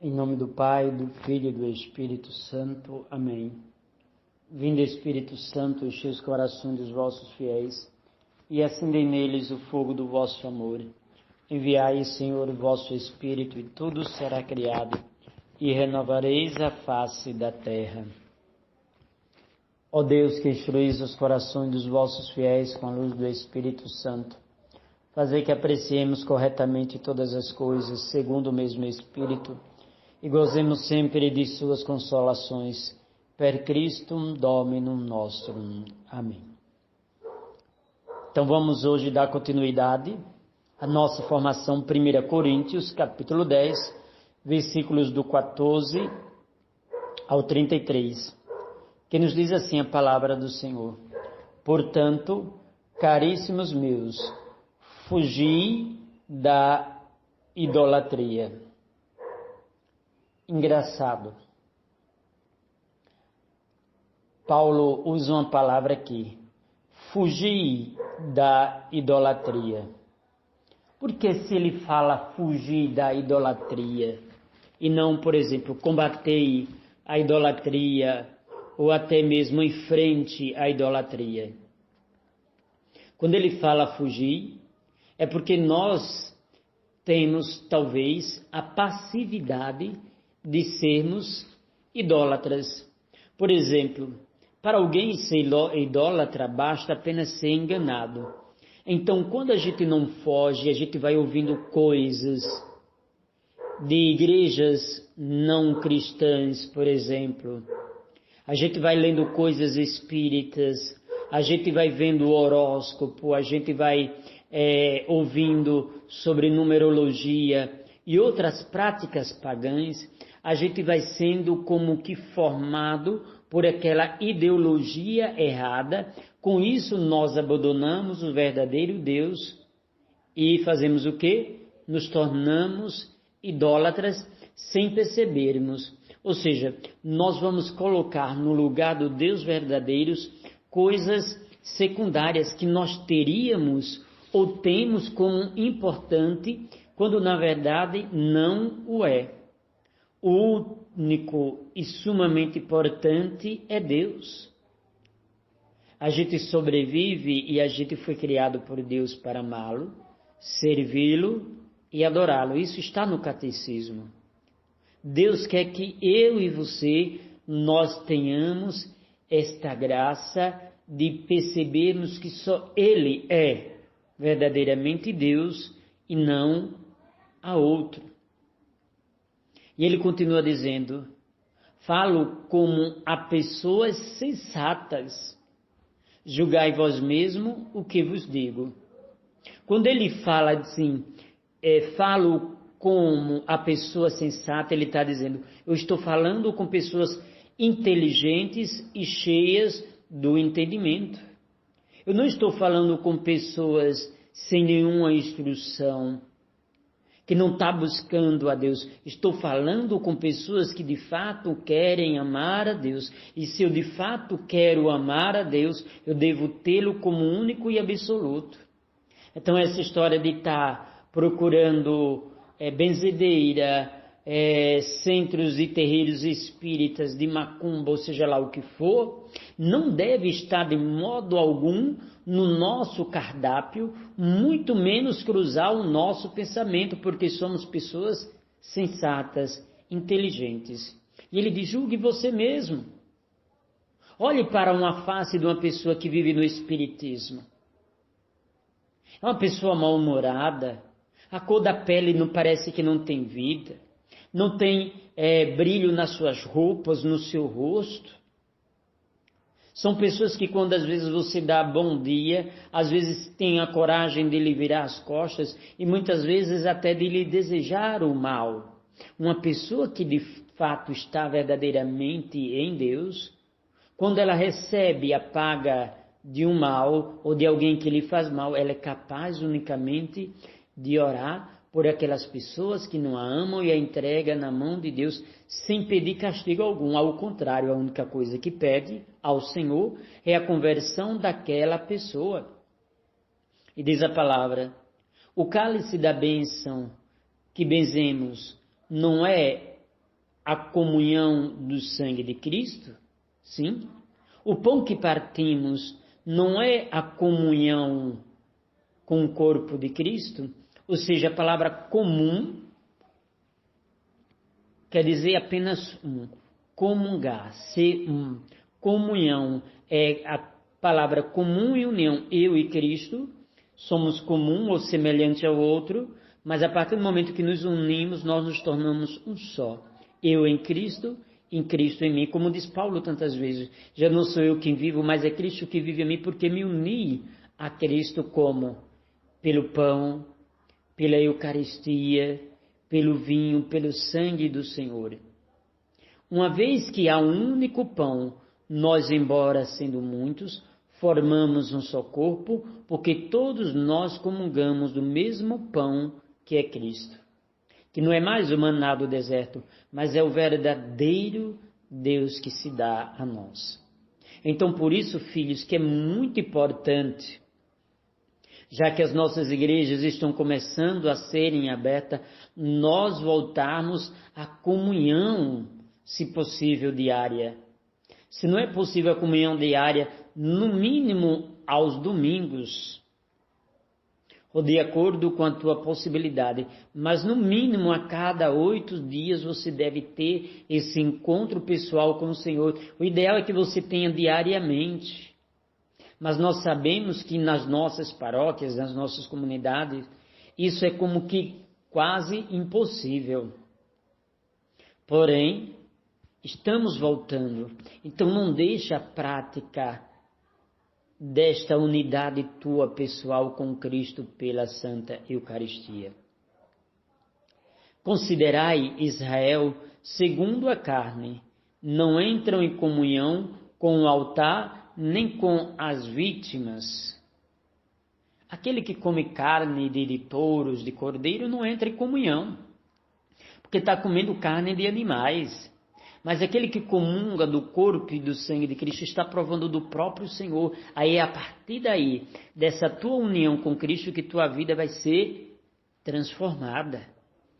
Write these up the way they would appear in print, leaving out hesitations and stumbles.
Em nome do Pai, do Filho e do Espírito Santo. Amém. Vinde, Espírito Santo, enchei os corações dos vossos fiéis e acendei neles o fogo do vosso amor. Enviai, Senhor, o vosso Espírito e tudo será criado e renovareis a face da terra. Ó Deus, que instruís os corações dos vossos fiéis com a luz do Espírito Santo, fazei que apreciemos corretamente todas as coisas, segundo o mesmo Espírito, e gozemos sempre de suas consolações. Per Christum Dominum Nostrum. Amém. Então vamos hoje dar continuidade à nossa formação 1 Coríntios, capítulo 10, versículos do 14 ao 33, que nos diz assim a palavra do Senhor. Portanto, caríssimos meus, fugi da idolatria. Engraçado. Paulo usa uma palavra aqui. Fugir da idolatria. Porque se ele fala fugir da idolatria e não, por exemplo, combater a idolatria ou até mesmo em frente à idolatria? Quando ele fala fugir, é porque nós temos talvez a passividade de sermos idólatras. Por exemplo, para alguém ser idólatra, basta apenas ser enganado. Então, quando a gente não foge, a gente vai ouvindo coisas de igrejas não cristãs, por exemplo. A gente vai lendo coisas espíritas, a gente vai vendo o horóscopo, a gente vai ouvindo sobre numerologia e outras práticas pagãs. A gente vai sendo como que formado por aquela ideologia errada. Com isso, nós abandonamos o verdadeiro Deus e fazemos o quê? Nos tornamos idólatras sem percebermos. Ou seja, nós vamos colocar no lugar do Deus verdadeiro coisas secundárias que nós teríamos ou temos como importante, quando na verdade não o é. O único e sumamente importante é Deus. A gente sobrevive e a gente foi criado por Deus para amá-lo, servi-lo e adorá-lo. Isso está no catecismo. Deus quer que eu e você, nós tenhamos esta graça de percebermos que só Ele é verdadeiramente Deus e não a outro. E ele continua dizendo, falo como a pessoas sensatas, julgai vós mesmo o que vos digo. Quando ele fala assim, falo como a pessoa sensata, ele está dizendo, eu estou falando com pessoas inteligentes e cheias do entendimento. Eu não estou falando com pessoas sem nenhuma instrução, que não está buscando a Deus. Estou falando com pessoas que de fato querem amar a Deus. E se eu de fato quero amar a Deus, eu devo tê-lo como único e absoluto. Então essa história de estar procurando benzedeira, centros e terreiros espíritas de macumba, ou seja lá o que for, não deve estar de modo algum no nosso cardápio, muito menos cruzar o nosso pensamento, porque somos pessoas sensatas, inteligentes. E ele diz, julgue você mesmo. Olhe para uma face de uma pessoa que vive no espiritismo. É uma pessoa mal-humorada, a cor da pele não parece que não tem vida, não tem brilho nas suas roupas, no seu rosto. São pessoas que quando às vezes você dá bom dia, às vezes tem a coragem de lhe virar as costas e muitas vezes até de lhe desejar o mal. Uma pessoa que de fato está verdadeiramente em Deus, quando ela recebe a paga de um mal ou de alguém que lhe faz mal, ela é capaz unicamente de orar por aquelas pessoas que não a amam e a entrega na mão de Deus sem pedir castigo algum. Ao contrário, a única coisa que pede ao Senhor é a conversão daquela pessoa. E diz a palavra, o cálice da bênção que benzemos não é a comunhão do sangue de Cristo? Sim. O pão que partimos não é a comunhão com o corpo de Cristo? Ou seja, a palavra comum quer dizer apenas um. Comungar, ser um. Comunhão é a palavra comum e união. Eu e Cristo somos comum ou semelhante ao outro, mas a partir do momento que nos unimos, nós nos tornamos um só. Eu em Cristo em mim. Como diz Paulo tantas vezes, já não sou eu quem vivo, mas é Cristo que vive em mim, porque me uni a Cristo como? Pelo pão, pela Eucaristia, pelo vinho, pelo sangue do Senhor. Uma vez que há um único pão, nós, embora sendo muitos, formamos um só corpo, porque todos nós comungamos do mesmo pão que é Cristo. Que não é mais o maná do deserto, mas é o verdadeiro Deus que se dá a nós. Então, por isso, filhos, que é muito importante, já que as nossas igrejas estão começando a serem abertas, nós voltarmos à comunhão, se possível, diária. Se não é possível a comunhão diária, no mínimo aos domingos, ou de acordo com a tua possibilidade, mas no mínimo a cada 8 dias você deve ter esse encontro pessoal com o Senhor. O ideal é que você tenha diariamente, mas nós sabemos que nas nossas paróquias, nas nossas comunidades, isso é como que quase impossível. Porém, estamos voltando, então não deixa a prática desta unidade tua pessoal com Cristo pela Santa Eucaristia. Considerai Israel segundo a carne, não entram em comunhão com o altar nem com as vítimas. Aquele que come carne de touros, de cordeiro, não entra em comunhão, porque está comendo carne de animais. Mas aquele que comunga do corpo e do sangue de Cristo está provando do próprio Senhor. Aí é a partir daí, dessa tua união com Cristo, que tua vida vai ser transformada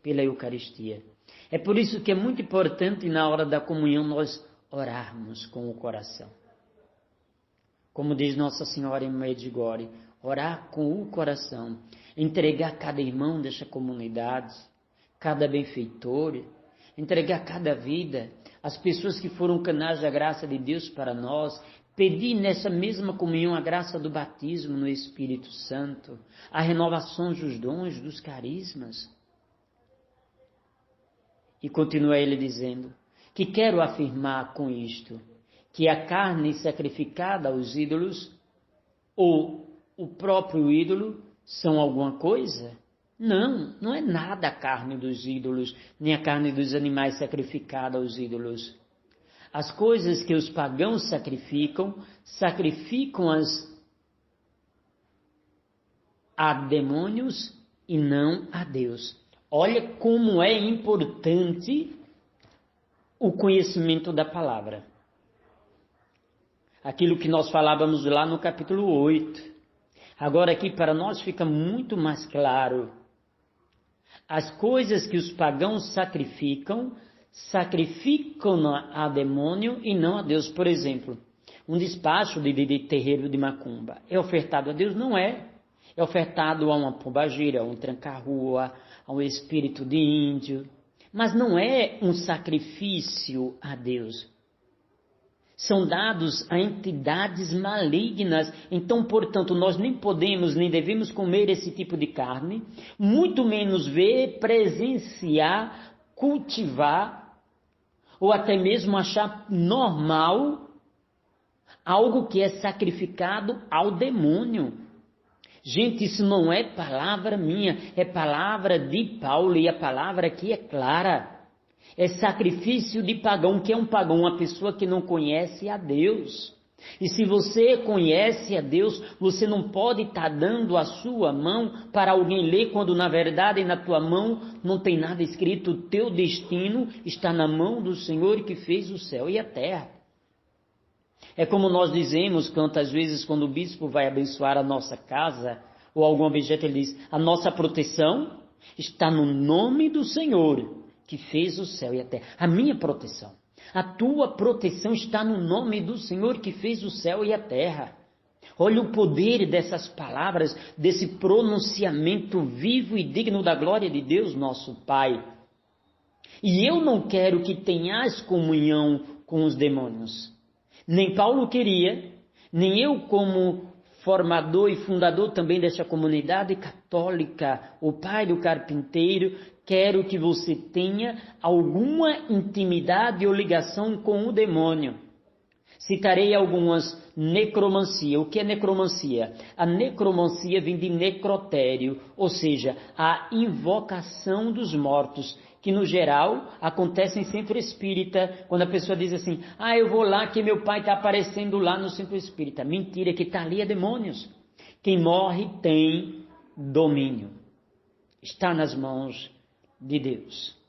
pela Eucaristia. É por isso que é muito importante na hora da comunhão nós orarmos com o coração. Como diz Nossa Senhora em Medjugorje, orar com o coração, entregar cada irmão desta comunidade, cada benfeitor, entregar cada vida, as pessoas que foram canais da graça de Deus para nós, pedir nessa mesma comunhão a graça do batismo no Espírito Santo, a renovação dos dons, dos carismas. E continua ele dizendo que quero afirmar com isto, que a carne sacrificada aos ídolos ou o próprio ídolo são alguma coisa? Não, não é nada a carne dos ídolos, nem a carne dos animais sacrificada aos ídolos. As coisas que os pagãos sacrificam-as a demônios e não a Deus. Olha como é importante o conhecimento da palavra. Aquilo que nós falávamos lá no capítulo 8. Agora aqui para nós fica muito mais claro. As coisas que os pagãos sacrificam a demônio e não a Deus. Por exemplo, um despacho de terreiro de macumba é ofertado a Deus? Não é. É ofertado a uma pombagira, a um tranca-rua, a um espírito de índio. Mas não é um sacrifício a Deus. São dados a entidades malignas. Então, portanto, nós nem podemos, nem devemos comer esse tipo de carne, muito menos ver, presenciar, cultivar, ou até mesmo achar normal algo que é sacrificado ao demônio. Gente, isso não é palavra minha, é palavra de Paulo, e a palavra aqui é clara. É sacrifício de pagão. Que é um pagão? Uma pessoa que não conhece a Deus. E se você conhece a Deus, você não pode estar dando a sua mão para alguém ler, quando na verdade na tua mão não tem nada escrito. O teu destino está na mão do Senhor que fez o céu e a terra. É como nós dizemos quantas vezes quando o bispo vai abençoar a nossa casa ou algum objeto, ele diz: a nossa proteção está no nome do Senhor que fez o céu e a terra. A minha proteção. A tua proteção está no nome do Senhor que fez o céu e a terra. Olha o poder dessas palavras, desse pronunciamento vivo e digno da glória de Deus, nosso Pai. E eu não quero que tenhas comunhão com os demônios. Nem Paulo queria, nem eu como formador e fundador também desta comunidade católica, o pai do carpinteiro, quero que você tenha alguma intimidade ou ligação com o demônio. Citarei algumas. Necromancia. O que é necromancia? A necromancia vem de necrotério, ou seja, a invocação dos mortos, que no geral acontece em centro espírita, quando a pessoa diz assim, eu vou lá que meu pai está aparecendo lá no centro espírita. Mentira, que está ali é demônios. Quem morre tem domínio. Está nas mãos de Deus.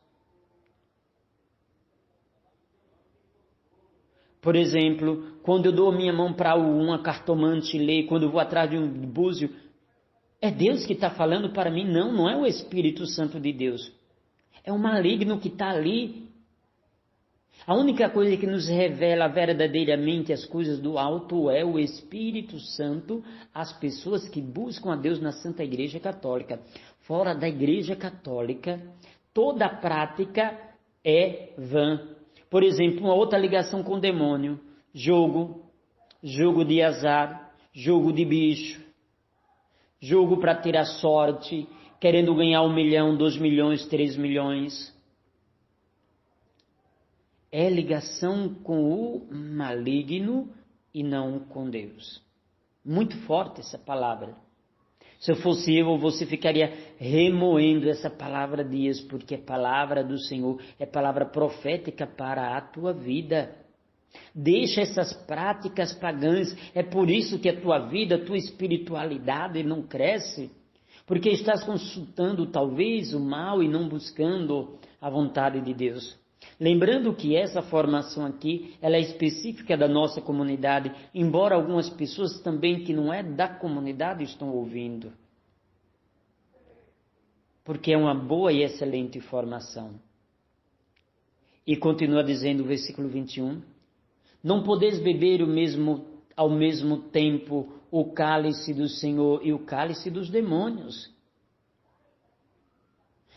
Por exemplo, quando eu dou minha mão para uma cartomante ler, quando eu vou atrás de um búzio, é Deus que está falando para mim? Não, não é o Espírito Santo de Deus. É o maligno que está ali. A única coisa que nos revela verdadeiramente as coisas do alto é o Espírito Santo, as pessoas que buscam a Deus na Santa Igreja Católica. Fora da Igreja Católica, toda prática é vã. Por exemplo, uma outra ligação com o demônio, jogo de azar, jogo de bicho, jogo para tirar sorte, querendo ganhar 1 milhão, 2 milhões, 3 milhões. É ligação com o maligno e não com Deus. Muito forte essa palavra. Se eu fosse eu, você ficaria remoendo essa palavra dias, porque é palavra do Senhor, é palavra profética para a tua vida. Deixa essas práticas pagãs, é por isso que a tua vida, a tua espiritualidade não cresce, porque estás consultando talvez o mal e não buscando a vontade de Deus. Lembrando que essa formação aqui, ela é específica da nossa comunidade, embora algumas pessoas também que não é da comunidade estão ouvindo. Porque é uma boa e excelente formação. E continua dizendo o versículo 21, não podeis beber ao mesmo tempo o cálice do Senhor e o cálice dos demônios.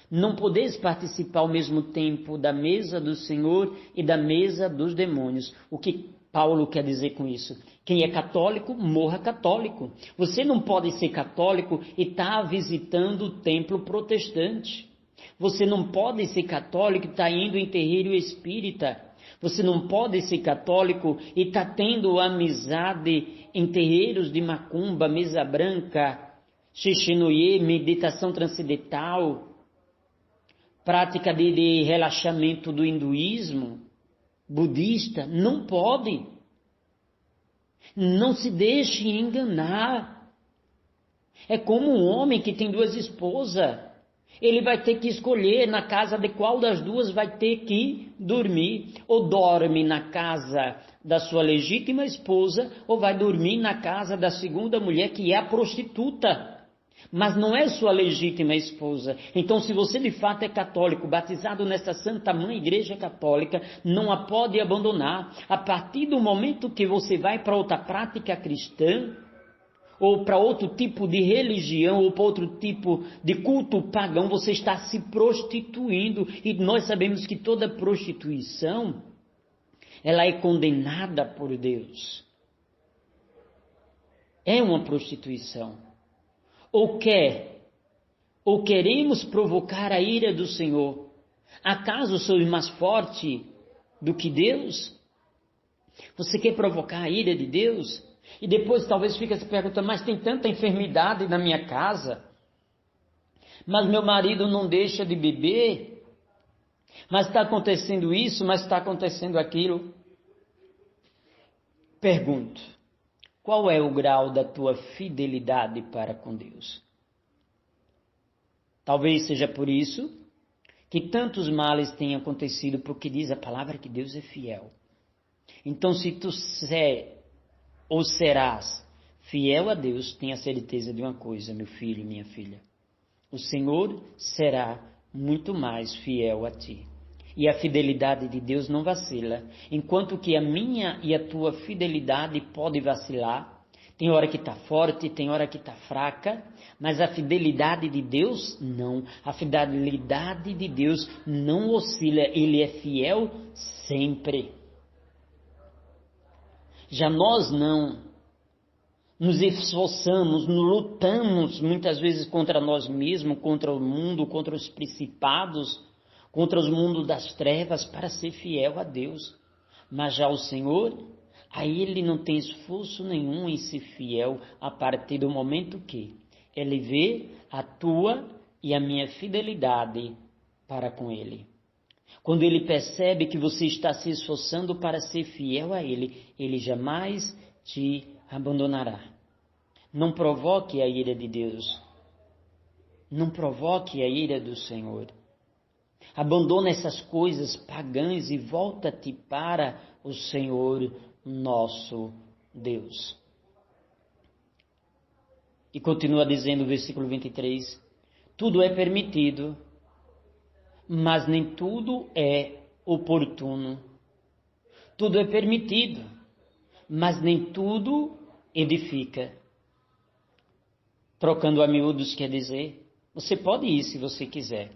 Não podeis participar ao mesmo tempo da mesa do Senhor e da mesa dos demônios. O que Paulo quer dizer com isso? Quem é católico, morra católico. Você não pode ser católico e estar visitando o templo protestante. Você não pode ser católico e estar indo em terreiro espírita. Você não pode ser católico e estar tendo amizade em terreiros de macumba, mesa branca, xixinoye, meditação transcendental, prática de relaxamento do hinduísmo, budista. Não pode. Não se deixe enganar. É como um homem que tem 2 esposas. Ele vai ter que escolher na casa de qual das duas vai ter que dormir. Ou dorme na casa da sua legítima esposa, ou vai dormir na casa da segunda mulher, que é a prostituta. Mas não é sua legítima esposa. Então, se você de fato é católico, batizado nessa Santa Mãe Igreja Católica, não a pode abandonar. A partir do momento que você vai para outra prática cristã, ou para outro tipo de religião, ou para outro tipo de culto pagão, você está se prostituindo. E nós sabemos que toda prostituição, ela é condenada por Deus. É uma prostituição. Ou queremos provocar a ira do Senhor? Acaso sou mais forte do que Deus? Você quer provocar a ira de Deus? E depois talvez fica se perguntando, mas tem tanta enfermidade na minha casa, mas meu marido não deixa de beber, mas está acontecendo isso, mas está acontecendo aquilo. Pergunto, qual é o grau da tua fidelidade para com Deus? Talvez seja por isso que tantos males tenham acontecido, porque diz a palavra que Deus é fiel. Então, se tu ou serás fiel a Deus, tenha certeza de uma coisa, meu filho e minha filha. O Senhor será muito mais fiel a ti. E a fidelidade de Deus não vacila. Enquanto que a minha e a tua fidelidade pode vacilar. Tem hora que está forte, tem hora que está fraca. Mas a fidelidade de Deus, não. A fidelidade de Deus não oscila. Ele é fiel sempre. Já nós não. Nos esforçamos, nos lutamos muitas vezes contra nós mesmos, contra o mundo, contra os principados, contra os mundos das trevas, para ser fiel a Deus. Mas já o Senhor, a Ele não tem esforço nenhum em ser fiel a partir do momento que Ele vê a tua e a minha fidelidade para com Ele. Quando Ele percebe que você está se esforçando para ser fiel a Ele, Ele jamais te abandonará. Não provoque a ira de Deus. Não provoque a ira do Senhor. Abandona essas coisas pagãs e volta-te para o Senhor nosso Deus. E continua dizendo o versículo 23, tudo é permitido, mas nem tudo é oportuno. Tudo é permitido, mas nem tudo edifica. Trocando a miúdos quer dizer, você pode ir se você quiser,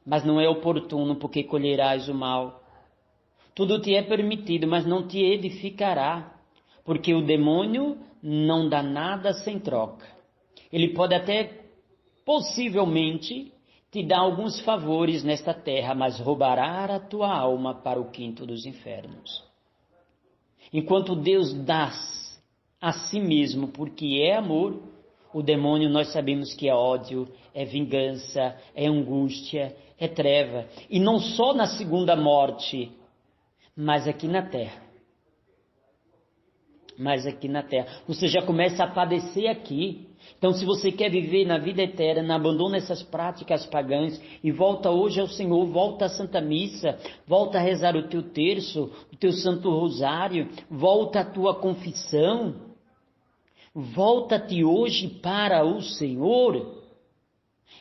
mas não é oportuno, porque colherás o mal. Tudo te é permitido, mas não te edificará, porque o demônio não dá nada sem troca. Ele pode até, possivelmente, te dar alguns favores nesta terra, mas roubará a tua alma para o quinto dos infernos. Enquanto Deus dá a si mesmo, porque é amor, o demônio nós sabemos que é ódio, é vingança, é angústia, é treva. E não só na segunda morte, mas aqui na terra. Mas aqui na terra. Você já começa a padecer aqui. Então, se você quer viver na vida eterna, abandona essas práticas pagãs e volta hoje ao Senhor, volta à Santa Missa, volta a rezar o teu terço, o teu Santo Rosário, volta à tua confissão. Volta-te hoje para o Senhor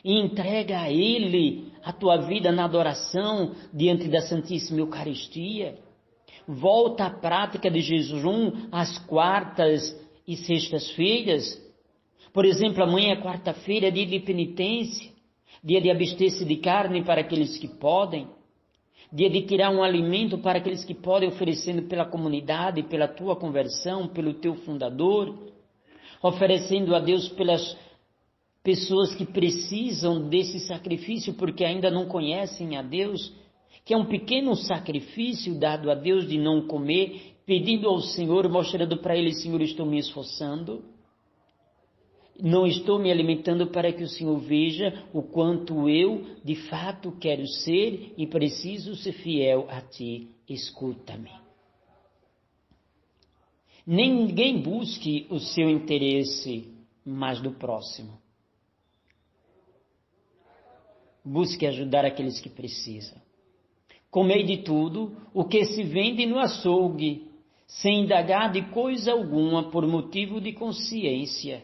e entrega a Ele a tua vida na adoração diante da Santíssima Eucaristia. Volta à prática de jejum às quartas e sextas-feiras. Por exemplo, amanhã é quarta-feira, é dia de penitência, dia de abster-se de carne para aqueles que podem, dia de tirar um alimento para aqueles que podem, oferecendo pela comunidade, pela tua conversão, pelo teu fundador, oferecendo a Deus pelas pessoas que precisam desse sacrifício porque ainda não conhecem a Deus, que é um pequeno sacrifício dado a Deus de não comer, pedindo ao Senhor, mostrando para Ele, Senhor, estou me esforçando, não estou me alimentando para que o Senhor veja o quanto eu, de fato, quero ser e preciso ser fiel a Ti. Escuta-me. Ninguém busque o seu interesse, mas do próximo. Busque ajudar aqueles que precisam. Comei de tudo o que se vende no açougue, sem indagar de coisa alguma por motivo de consciência.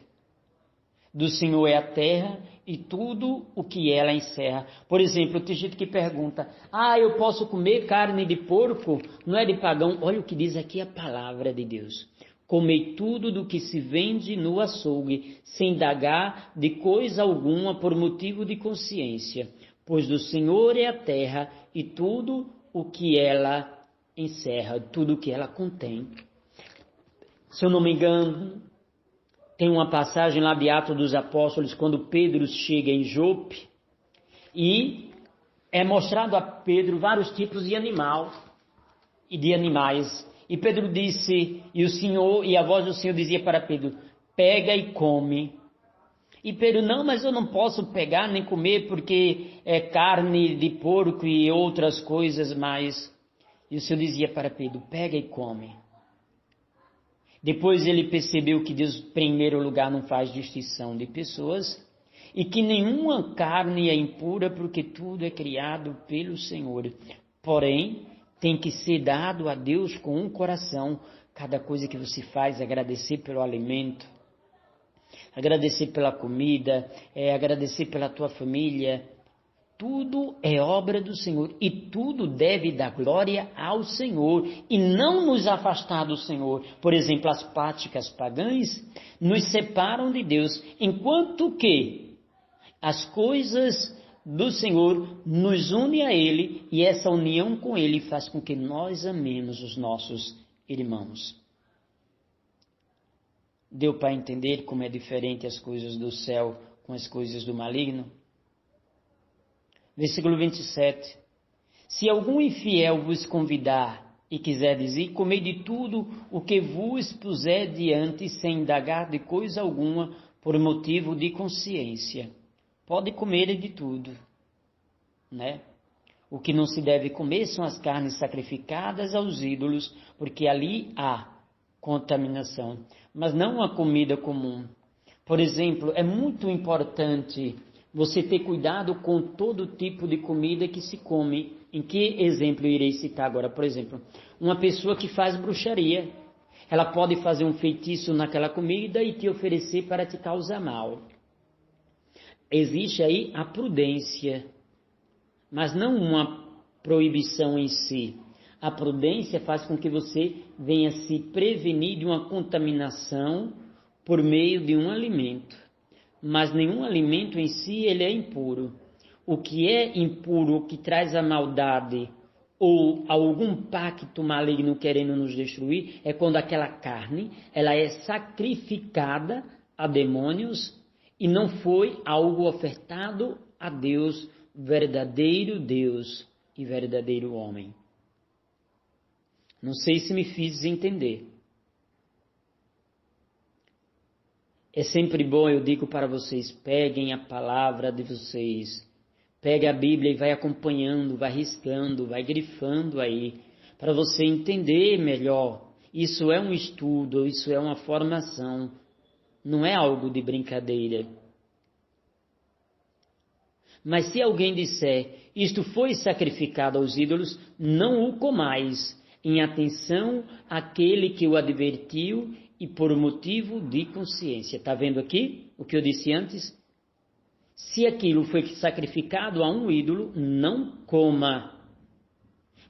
Do Senhor é a terra e tudo o que ela encerra. Por exemplo, tem gente que pergunta, eu posso comer carne de porco? Não é de pagão? Olha o que diz aqui a palavra de Deus. Comei tudo do que se vende no açougue, sem indagar de coisa alguma por motivo de consciência. Pois do Senhor é a terra e tudo o que ela encerra, tudo o que ela contém. Se eu não me engano, tem uma passagem lá de Atos dos Apóstolos, quando Pedro chega em Jope, e é mostrado a Pedro vários tipos de animal e de animais. E Pedro disse, e a voz do Senhor dizia para Pedro, pega e come. E Pedro, não, mas eu não posso pegar nem comer porque é carne de porco e outras coisas mais. E o Senhor dizia para Pedro, pega e come. Depois ele percebeu que Deus, em primeiro lugar, não faz distinção de pessoas e que nenhuma carne é impura porque tudo é criado pelo Senhor. Porém, tem que ser dado a Deus com um coração. Cada coisa que você faz, agradecer pelo alimento, agradecer pela comida, agradecer pela tua família, Tudo é obra do Senhor e tudo deve dar glória ao Senhor e não nos afastar do Senhor. Por exemplo, as práticas pagãs nos separam de Deus, enquanto que as coisas do Senhor nos unem a Ele e essa união com Ele faz com que nós amemos os nossos irmãos. Deu para entender como é diferente as coisas do céu com as coisas do maligno? Versículo 27. Se algum infiel vos convidar e quiser dizer, comei de tudo o que vos puser diante, sem indagar de coisa alguma, por motivo de consciência. Pode comer de tudo, né? O que não se deve comer são as carnes sacrificadas aos ídolos, porque ali há contaminação, mas não a comida comum. Por exemplo, é muito importante você ter cuidado com todo tipo de comida que se come. Em que exemplo eu irei citar agora? Por exemplo, uma pessoa que faz bruxaria, ela pode fazer um feitiço naquela comida e te oferecer para te causar mal. Existe aí a prudência, mas não uma proibição em si. A prudência faz com que você venha se prevenir de uma contaminação por meio de um alimento. Mas nenhum alimento em si ele é impuro. O que é impuro, o que traz a maldade ou algum pacto maligno querendo nos destruir, é quando aquela carne ela é sacrificada a demônios e não foi algo ofertado a Deus, verdadeiro Deus e verdadeiro homem. Não sei se me fiz entender. É sempre bom, eu digo para vocês, peguem a palavra de vocês, pegue a Bíblia e vai acompanhando, vai riscando, vai grifando aí, para você entender melhor. Isso é um estudo, isso é uma formação, não é algo de brincadeira. Mas se alguém disser, isto foi sacrificado aos ídolos, não o comais, em atenção àquele que o advertiu e por motivo de consciência. Está vendo aqui o que eu disse antes? Se aquilo foi sacrificado a um ídolo, não coma.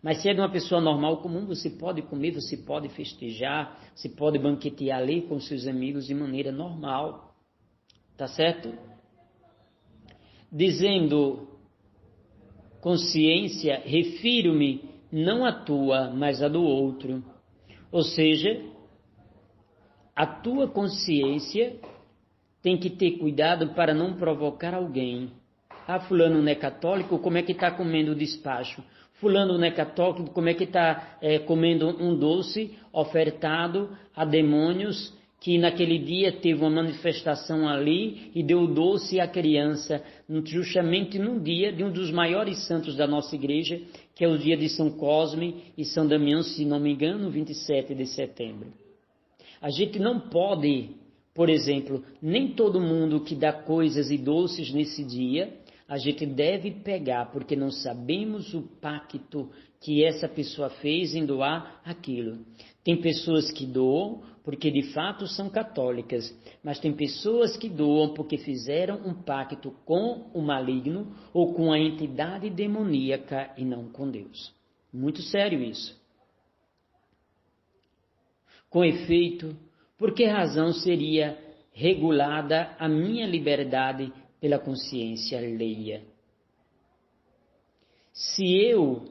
Mas se é de uma pessoa normal, comum, você pode comer, você pode festejar, você pode banquetear ali com seus amigos de maneira normal. Tá certo? Dizendo consciência, refiro-me não à tua, mas à do outro. Ou seja, a tua consciência tem que ter cuidado para não provocar alguém. Ah, fulano não é católico, como é que está comendo o despacho? Fulano não é católico, como é que está comendo um doce ofertado a demônios, que naquele dia teve uma manifestação ali e deu o doce à criança, justamente num dia de um dos maiores santos da nossa igreja, que é o dia de São Cosme e São Damião, se não me engano, 27 de setembro. A gente não pode, por exemplo, nem todo mundo que dá coisas e doces nesse dia, a gente deve pegar, porque não sabemos o pacto que essa pessoa fez em doar aquilo. Tem pessoas que doam porque de fato são católicas, mas tem pessoas que doam porque fizeram um pacto com o maligno ou com a entidade demoníaca e não com Deus. Muito sério isso. Com efeito, por que razão seria regulada a minha liberdade pela consciência alheia? Se eu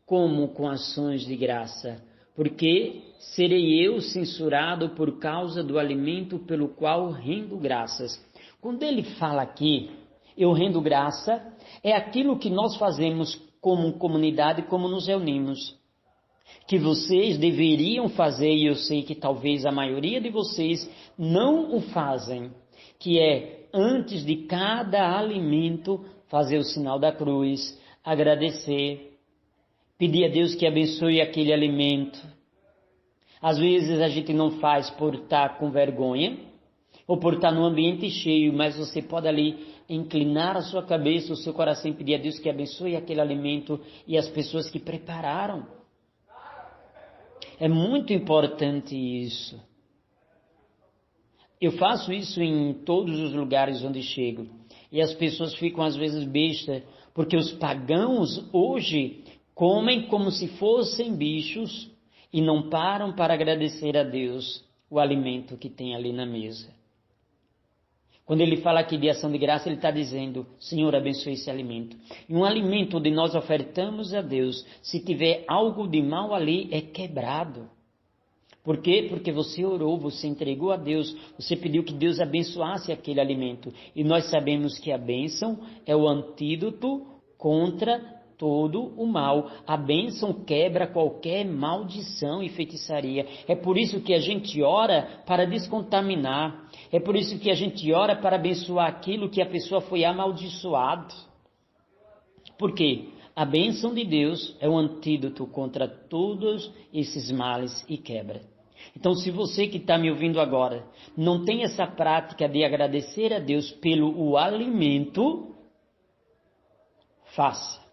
como com ações de graça, porque serei eu censurado por causa do alimento pelo qual rendo graças. Quando ele fala aqui, eu rendo graça, é aquilo que nós fazemos como comunidade, como nos reunimos. Que vocês deveriam fazer, e eu sei que talvez a maioria de vocês não o fazem, que é, antes de cada alimento, fazer o sinal da cruz, agradecer, pedir a Deus que abençoe aquele alimento. Às vezes a gente não faz por estar com vergonha, ou por estar num ambiente cheio, mas você pode ali inclinar a sua cabeça, o seu coração e pedir a Deus que abençoe aquele alimento e as pessoas que prepararam. É muito importante isso. Eu faço isso em todos os lugares onde chego. E as pessoas ficam às vezes bestas, Porque os pagãos hoje comem como se fossem bichos e não param para agradecer a Deus o alimento que tem ali na mesa. Quando ele fala aqui de ação de graça, ele está dizendo, Senhor, abençoe esse alimento. E um alimento onde nós ofertamos a Deus, se tiver algo de mal ali, é quebrado. Por quê? Porque você orou, você entregou a Deus, você pediu que Deus abençoasse aquele alimento. E nós sabemos que a bênção é o antídoto contra todo o mal. A bênção quebra qualquer maldição e feitiçaria. É por isso que a gente ora para descontaminar. É por isso que a gente ora para abençoar aquilo que a pessoa foi amaldiçoada. Por quê? A bênção de Deus é o antídoto contra todos esses males e quebra. Então, se você que está me ouvindo agora não tem essa prática de agradecer a Deus pelo o alimento, faça.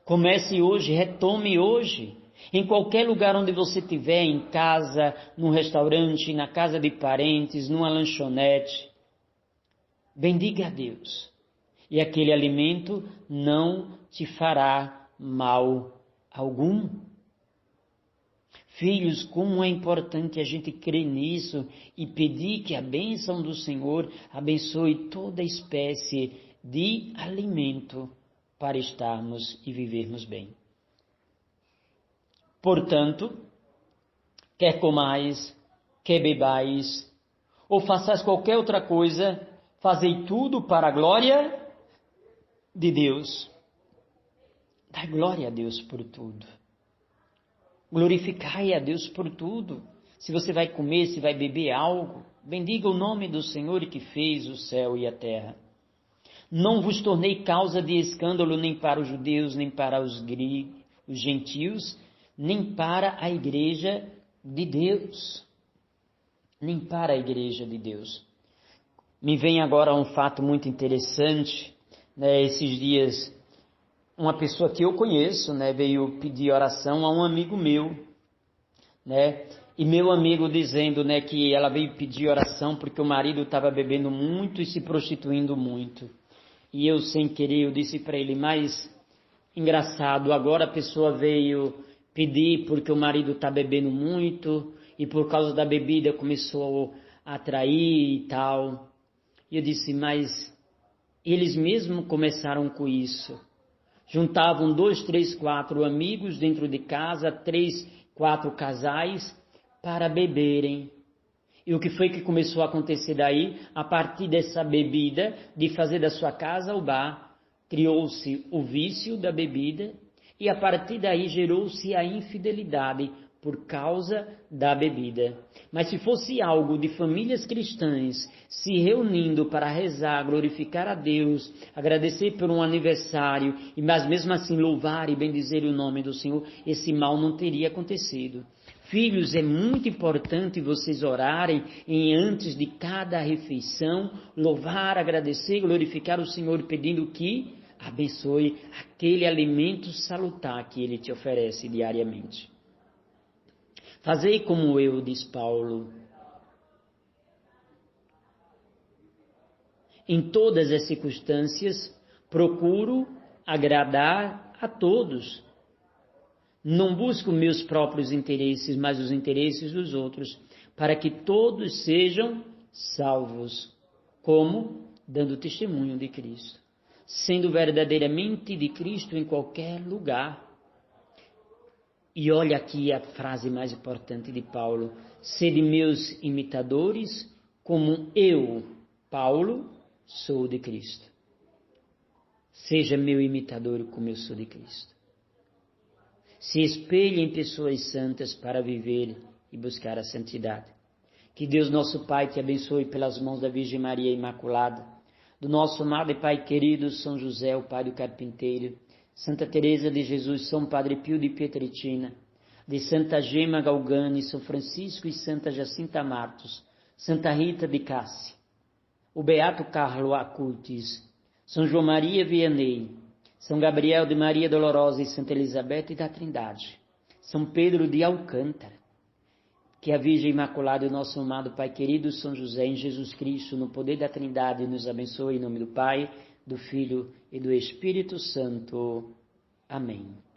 Comece hoje, retome hoje. Em qualquer lugar onde você estiver, em casa, num restaurante, na casa de parentes, numa lanchonete, bendiga a Deus. E aquele alimento não te fará mal algum. Filhos, como é importante a gente crer nisso e pedir que a bênção do Senhor abençoe toda espécie de alimento para estarmos e vivermos bem. Portanto, quer comais, quer bebais, ou façais qualquer outra coisa, fazei tudo para a glória de Deus. Dai glória a Deus por tudo. Glorificai a Deus por tudo. Se você vai comer, se vai beber algo, bendiga o nome do Senhor que fez o céu e a terra. Não vos tornei causa de escândalo nem para os judeus, nem para os gentios, nem para a igreja de Deus. Nem para a igreja de Deus. Me vem agora um fato muito interessante, né? Esses dias, uma pessoa que eu conheço, né, veio pedir oração a um amigo meu, né? E meu amigo dizendo, né, que ela veio pedir oração porque o marido estava bebendo muito e se prostituindo muito. E eu, sem querer, eu disse para ele, mas engraçado, agora a pessoa veio pedir porque o marido está bebendo muito e por causa da bebida começou a trair e tal. E eu disse, mas eles mesmo começaram com isso. Juntavam 2, 3, 4 amigos dentro de casa, 3, 4 casais para beberem. E o que foi que começou a acontecer daí? A partir dessa bebida, de fazer da sua casa o bar, criou-se o vício da bebida e a partir daí gerou-se a infidelidade por causa da bebida. Mas se fosse algo de famílias cristãs se reunindo para rezar, glorificar a Deus, agradecer por um aniversário, mas mesmo assim louvar e bendizer o nome do Senhor, esse mal não teria acontecido. Filhos, é muito importante vocês orarem antes de cada refeição, louvar, agradecer, glorificar o Senhor, pedindo que abençoe aquele alimento salutar que Ele te oferece diariamente. Fazei como eu, diz Paulo. Em todas as circunstâncias, procuro agradar a todos. Não busco meus próprios interesses, mas os interesses dos outros, para que todos sejam salvos. Como? Dando testemunho de Cristo. Sendo verdadeiramente de Cristo em qualquer lugar. E olha aqui a frase mais importante de Paulo. Sede meus imitadores, como eu, Paulo, sou de Cristo. Seja meu imitador como eu sou de Cristo. Se espelhe em pessoas santas para viver e buscar a santidade. Que Deus nosso Pai te abençoe pelas mãos da Virgem Maria Imaculada, do nosso amado e Pai querido São José, o Pai do Carpinteiro, Santa Teresa de Jesus, São Padre Pio de Pietrelcina, de Santa Gema Galgani, São Francisco e Santa Jacinta Martos, Santa Rita de Cássia, o Beato Carlo Acutis, São João Maria Vianney, São Gabriel de Maria Dolorosa e Santa Elizabeth da Trindade, São Pedro de Alcântara, que a Virgem Imaculada e o nosso amado Pai querido São José em Jesus Cristo, no poder da Trindade, nos abençoe em nome do Pai, do Filho e do Espírito Santo. Amém.